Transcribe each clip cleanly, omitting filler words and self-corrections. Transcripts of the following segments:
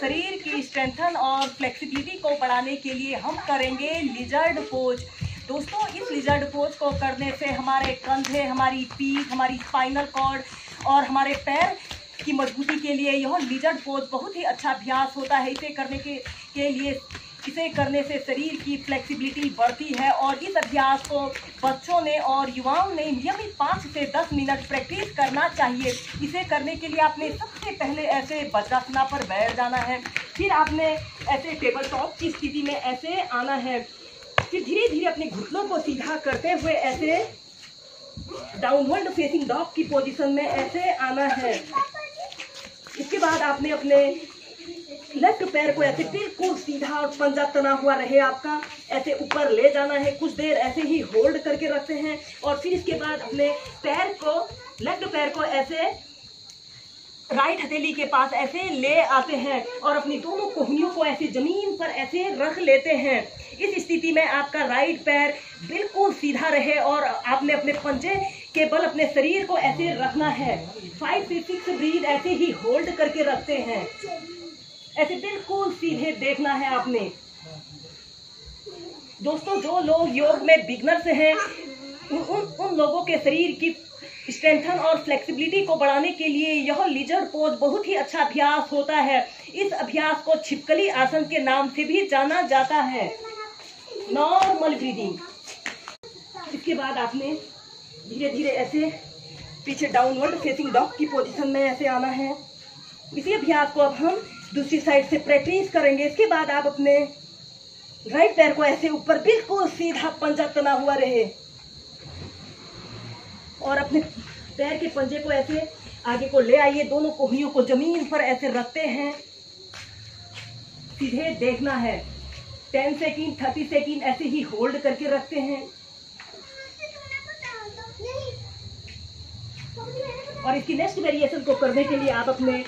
शरीर की स्ट्रेंथन और फ्लेक्सिबिलिटी को बढ़ाने के लिए हम करेंगे लिजर्ड पोज। दोस्तों, इस लिजर्ड पोज को करने से हमारे कंधे, हमारी पीठ, हमारी स्पाइनल कॉर्ड और हमारे पैर की मजबूती के लिए यह लिजर्ड पोज बहुत ही अच्छा अभ्यास होता है। इसे करने से शरीर की फ्लेक्सिबिलिटी बढ़ती है और इस अभ्यास को बच्चों ने और युवाओं ने नियमित 5 से 10 मिनट प्रैक्टिस करना चाहिए। इसे करने के लिए आपने सबसे पहले ऐसे वज्रासना पर बैठ जाना है, फिर आपने ऐसे टेबल टॉप की स्थिति में ऐसे आना है, फिर धीरे धीरे अपने घुटनों को सीधा करते हुए ऐसे डाउनवर्ड फेसिंग डॉग की पोजीशन में ऐसे आना है। इसके बाद आपने अपने लेफ्ट पैर को ऐसे बिल्कुल सीधा और पंजा तना हुआ रहे आपका, ऐसे ऊपर ले जाना है। कुछ देर ऐसे ही होल्ड करके रखते हैं और फिर इसके बाद अपने लेफ्ट पैर को ऐसे राइट हथेली के पास ऐसे ले आते हैं और अपनी दोनों कोहनियों को ऐसे जमीन पर ऐसे रख लेते हैं। इस स्थिति में आपका राइट पैर बिल्कुल सीधा रहे और आपने अपने पंजे के बल अपने शरीर को ऐसे रखना है। 5 से 6 ब्रीथ ऐसे ही होल्ड करके रखते हैं, ऐसे बिल्कुल सीधे देखना है आपने। दोस्तों, जो लोग योग में बिगनर्स हैं उन लोगों के शरीर की स्ट्रेंथन और फ्लेक्सिबिलिटी को बढ़ाने के लिए यह लिजर्ड पोज बहुत ही अच्छा अभ्यास होता है। इस अभ्यास को छिपकली आसन के नाम से भी जाना जाता है। Normal breathing. इसके बाद आपने धीरे धीरे ऐसे पीछे डाउनवर्ड फेसिंग डॉग की पोजीशन में ऐसे आना है। इसी अभ्यास को अब हम दूसरी साइड से प्रैक्टिस करेंगे। इसके बाद आप अपने राइट पैर को ऐसे ऊपर बिल्कुल सीधा पंजा तना हुआ रहे और अपने पैर के पंजे को ऐसे आगे को ले आइए। दोनों कोहनियों को जमीन पर ऐसे रखते हैं, सीधे देखना है। 10 सेकेंड 30 सेकेंड ऐसे ही होल्ड करके रखते हैं और इसकी नेक्स्ट वेरिएशन को करने के लिए आप अपने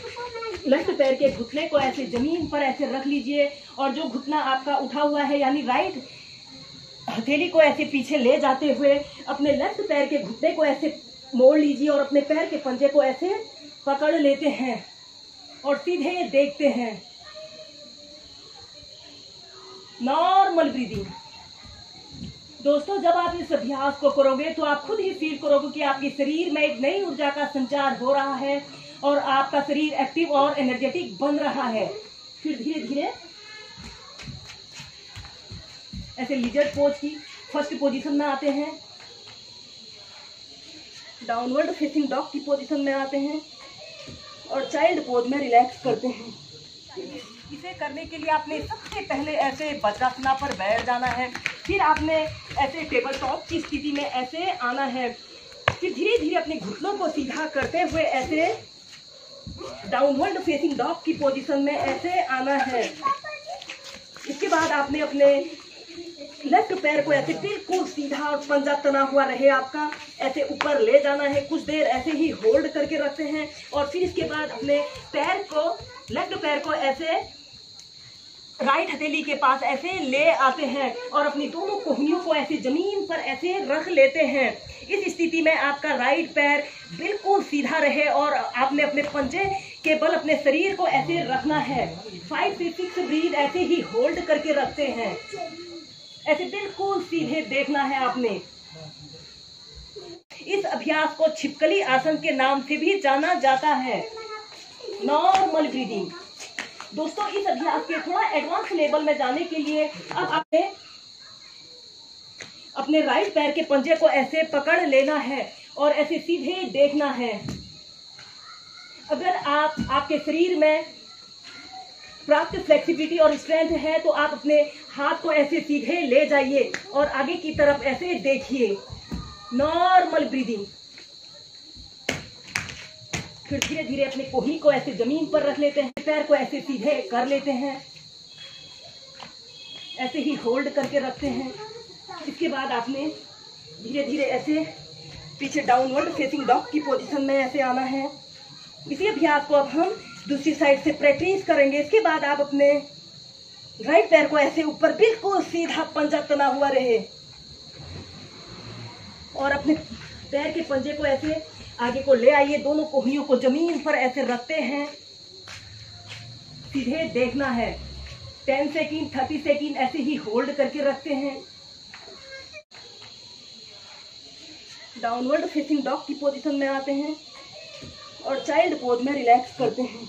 लेफ्ट पैर के घुटने को ऐसे जमीन पर ऐसे रख लीजिए और जो घुटना आपका उठा हुआ है यानी राइट हथेली को ऐसे पीछे ले जाते हुए अपने लेफ्ट पैर के घुटने को ऐसे मोड़ लीजिए और अपने पैर के पंजे को ऐसे पकड़ लेते हैं और सीधे देखते हैं। Normal breathing. दोस्तों, जब आप इस अभ्यास को करोगे तो आप खुद ही फील करोगे कि आपके शरीर में एक नई ऊर्जा का संचार हो रहा है और आपका शरीर एक्टिव और एनर्जेटिक बन रहा है। फिर धीरे धीरे ऐसे लिजर्ड पोज की फर्स्ट पोजीशन में आते हैं, डाउनवर्ड फेसिंग डॉग की पोजीशन में आते हैं और चाइल्ड पोज में रिलैक्स करते हैं। इसे करने के लिए आपने सबसे पहले ऐसे वज्रासना पर बैठ जाना है, फिर आपने ऐसे टेबल टॉप की स्थिति में ऐसे आना है, फिर धीरे धीरे अपने घुटनों को सीधा करते हुए ऐसे डाउनवर्ड फेसिंग डॉग की पोजीशन में ऐसे आना है। इसके बाद आपने अपने लेफ्ट पैर को ऐसे बिल्कुल सीधा और पंजा तना हुआ रहे आपका, ऐसे ऊपर ले जाना है। कुछ देर ऐसे ही होल्ड करके रखते हैं और फिर इसके बाद अपने लेफ्ट पैर को ऐसे राइट हथेली के पास ऐसे ले आते हैं और अपनी दोनों कोहनियों को ऐसे जमीन पर ऐसे रख लेते हैं। इस स्थिति में आपका राइट पैर बिल्कुल सीधा रहे और आपने अपने पंजे के बल अपने शरीर को ऐसे रखना है। 5 से 6 ब्रीथ ऐसे ही होल्ड करके रखते हैं, ऐसे बिल्कुल सीधे देखना है आपने। इस अभ्यास को छिपकली आसन के नाम से भी जाना जाता है। Normal breathing. दोस्तों, इस अभ्यास के थोड़ा एडवांस लेवल में जाने के लिए अब आपने अपने राइट पैर के पंजे को ऐसे पकड़ लेना है और ऐसे सीधे देखना है। अगर आपके शरीर में प्राप्त फ्लेक्सिबिलिटी और स्ट्रेंथ है तो आप अपने हाथ को ऐसे सीधे ले जाइए और आगे की तरफ ऐसे देखिए। Normal breathing. फिर धीरे धीरे अपने कोहनी को ऐसे जमीन पर रख लेते हैं, पैर को ऐसे सीधे कर लेते हैं, ऐसे ही होल्ड करके रखते हैं। इसके बाद आपने धीरे धीरे ऐसे पीछे डाउनवर्ड फेसिंग डॉग की पोजीशन में ऐसे आना है। इसी अभ्यास को अब हम दूसरी साइड से प्रैक्टिस करेंगे। इसके बाद आप अपने राइट पैर को ऐसे ऊपर बिल्कुल सीधा पंजा तना हुआ रहे और अपने पैर के पंजे को ऐसे आगे को ले आइए। दोनों कोहनियों को जमीन पर ऐसे रखते हैं, सीधे देखना है। 10 सेकेंड 30 सेकेंड ऐसे ही होल्ड करके रखते हैं। डाउनवर्ड फेसिंग डॉग की पोजीशन में आते हैं और चाइल्ड पोज में रिलैक्स करते हैं।